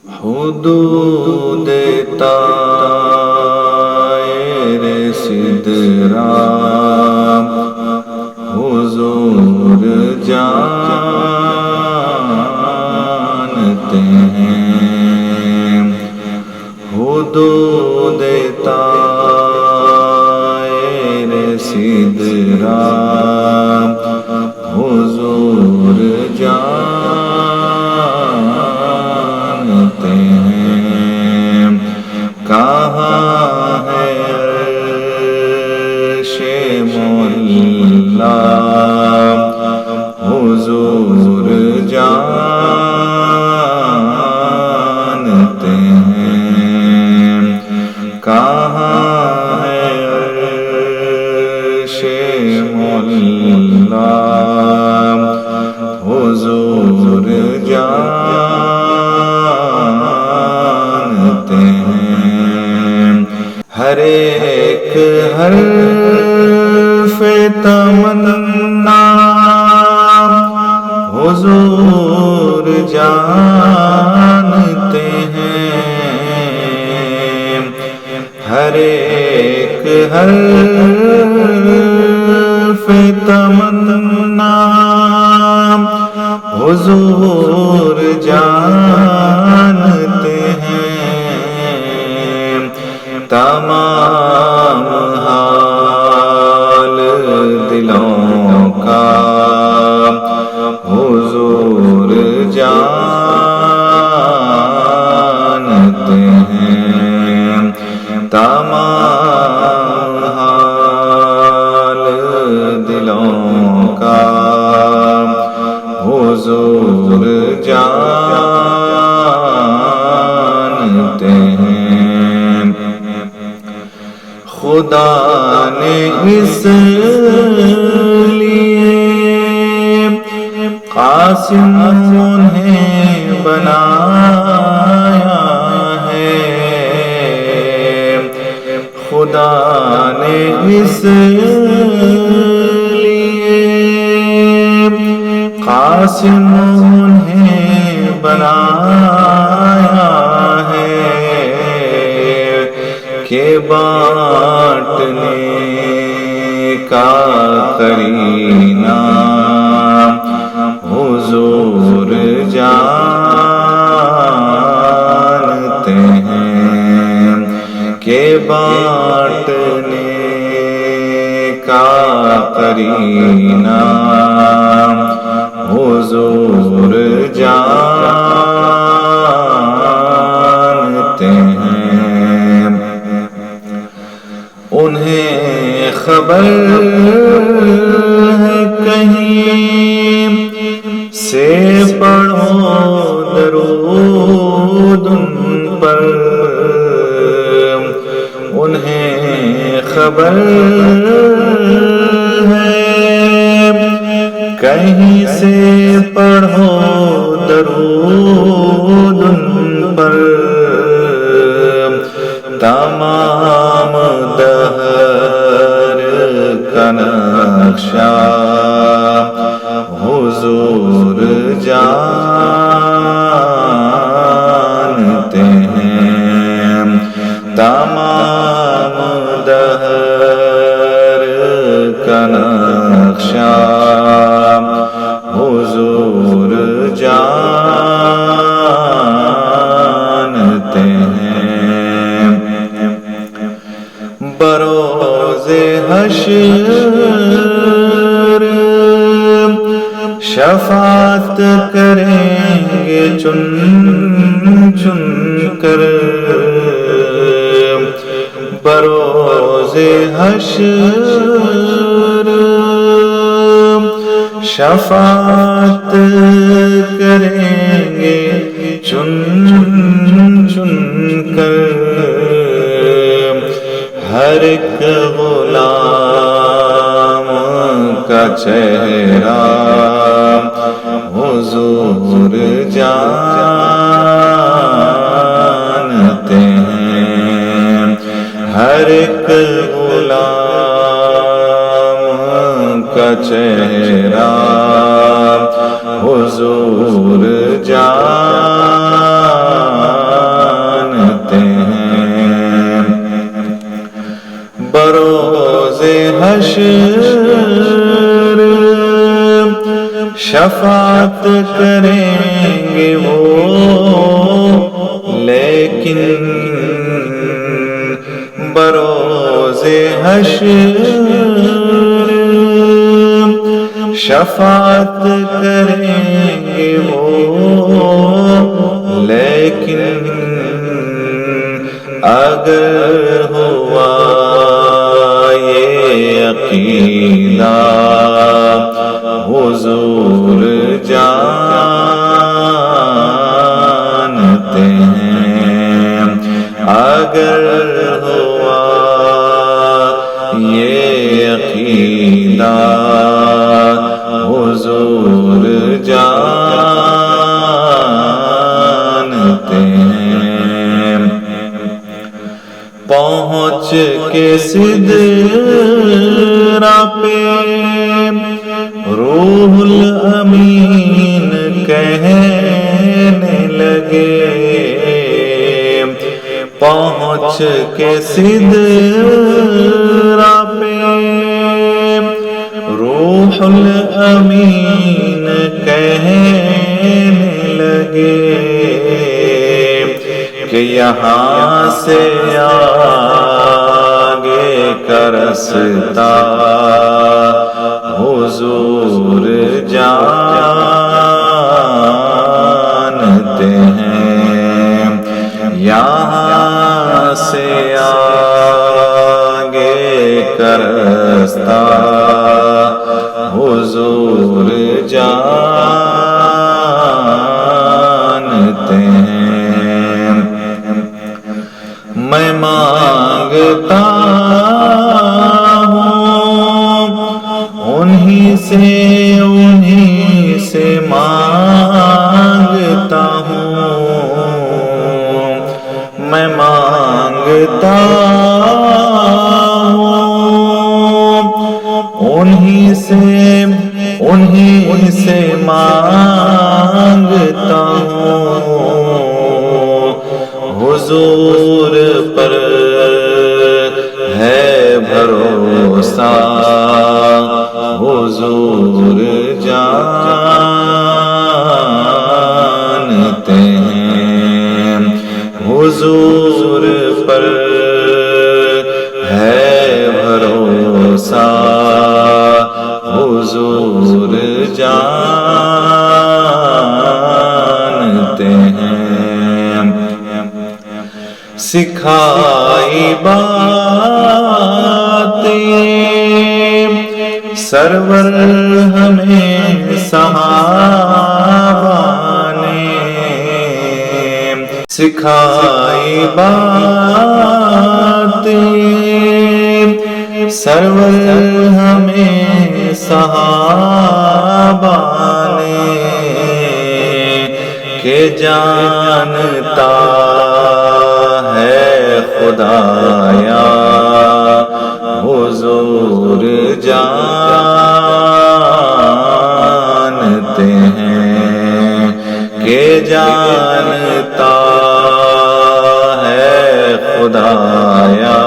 حدود طائر سدرا حضور جانتے ہیں، حدود طائر سدرا حضور جانتے ہیں، کہاں ہے عرش مولا حضور جانتے ہیں، کہاں ہے عرش مولا حضور جانتے ہیں، ہر ایک حرف تمنا حضور جانتے ہیں، ہر ایک حرف تمنا حضور جانتے ہیں، تمام حال دلوں کا حضور جانتے ہیں، تمام حال دلوں کا حضور جانتے ہیں، خدا نے اس لیے قاسم انہیں بنایا ہے، خدا نے اس لیے قاسم انہیں بنایا ہے کہ بانٹنے کا کرینہ حضور جانتے ہیں، کہ بانٹنے کا کرینہ حضور جانتے ہیں، انہیں خبر ہے کہیں سے پڑھو درود ان پر، انہیں خبر ہے کہیں سے پڑھو درود ان پر، تمام دہر کا نقشہ حضور جانتے ہیں، تمام دہر کا نقشہ حضور جانتے ہیں، بروز حشر شفاعت کریں گے چن چن کر، بروز حشر شفاعت کریں گے چن چن کر، ہر ایک غلام کا چہرہ حضور جانتے ہیں، ہر ایک غلام کا چہرہ حضور جانتے بروز حشر شفاعت کریں گے وہ، لیکن بروز حشر شفاعت کریں گے وہ، لیکن اگر ہوا یہ عقیدہ حضور جانتے ہیں، اگر ہوا یہ عقیدہ حضور جانتے ہیں، پہنچ کے سدرہ پہ روح الامین کہنے لگے، پہنچ کے سدرہ پہ روح الامین کہنے لگے کہ یہاں سے آگے کا رستہ حضور جانتے ہیں، یہاں سے آگے کا رستہ حضور جانتے ہیں۔ میں مانگتا انہی سے مانگتا ہوں، میں مانگتا ہوں انہی سے مانگتا ہوں، حضور پر ہے بھروسہ، حضور جانتے ہیں، حضور پر ہے بھروسہ، حضور جانتے ہیں، سکھائی باتیں سرور ہمیں صحابہ نے، سکھائی باتیں سرور ہمیں صحابہ نے، کہ جانتا ہے خدایا حضور جانتے ہیں، کہ جانتا ہے خدایا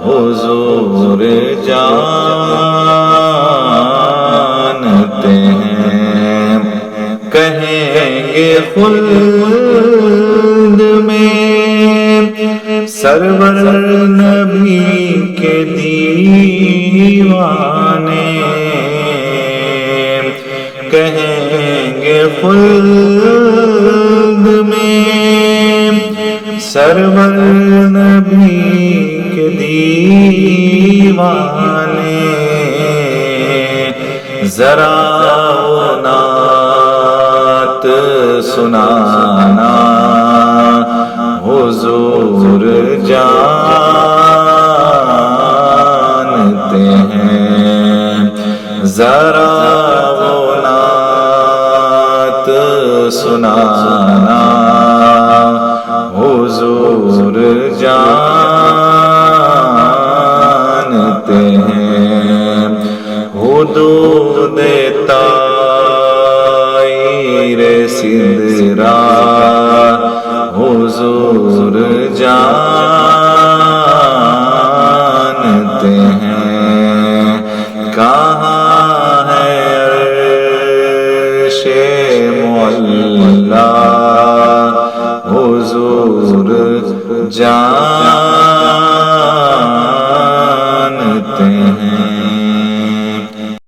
حضور جانتے ہیں، کہیں گے خلد میں سرور نبی کے دیوانے، کہیں گے خلد میں سرور نبی کے دیوانے، ذرا وہ نعت سنانا حضور جانتے ہیں، ذرا وہ نعت سنانا حضور جانتے ہیں، حدود طائر سدرہ حضور جانتے کہاں ہے عرش معلا حضور جان